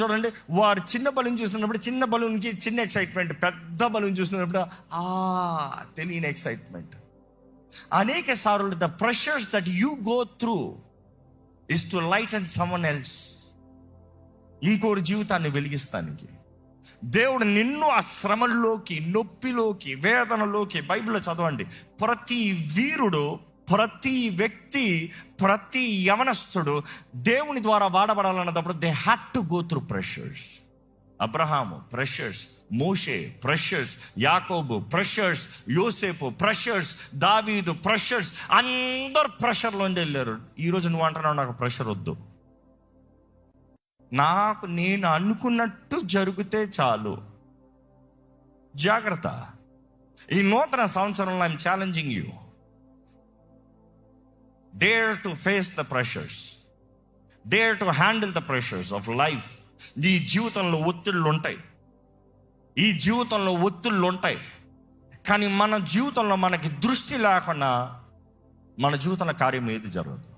చూడండి, వారు చిన్న బలూన్ చూసినప్పుడు చిన్న బలూన్కి చిన్న ఎక్సైట్మెంట్, పెద్ద బలూన్ చూసినప్పుడు తెలియని ఎక్సైట్మెంట్. అనేక సార్లు the pressures that you go through is to light and someone else. ఇంకోరి జీవితాన్ని వెలిగిస్తానికి దేవుడు నిన్ను ఆ శ్రమల్లోకి, నొప్పిలోకి, వేదనలోకి, బైబిల్లో చదవండి, ప్రతి వీరుడు, ప్రతి వ్యక్తి, ప్రతి యవనస్తుడు దేవుని ద్వారా వాడబడాలన్నప్పుడు they had to go through pressures. Abraham pressures, మోషే ప్రెషర్స్, యాకోబు ప్రెషర్స్, యోసేపు ప్రెషర్స్, దావీదు ప్రెషర్స్, అందరు ప్రెషర్లో వెళ్ళారు. ఈరోజు నువ్వు అంటున్నావు నాకు ప్రెషర్ వద్దు, నాకు నేను అనుకున్నట్టు జరిగితే చాలు. జాగ్రత్త. ఈ నూతన సంవత్సరంలో I'm challenging you, dare to face the pressures, dare to handle the pressures of life. ఈ జీవితంలో ఒత్తిళ్ళు ఉంటాయి, ఈ జీవితంలో ఒత్తిళ్ళు ఉంటాయి. కానీ మన జీవితంలో మనకి దృష్టి లేకుండా మన జీవితంలో కార్యం ఏది జరగదు.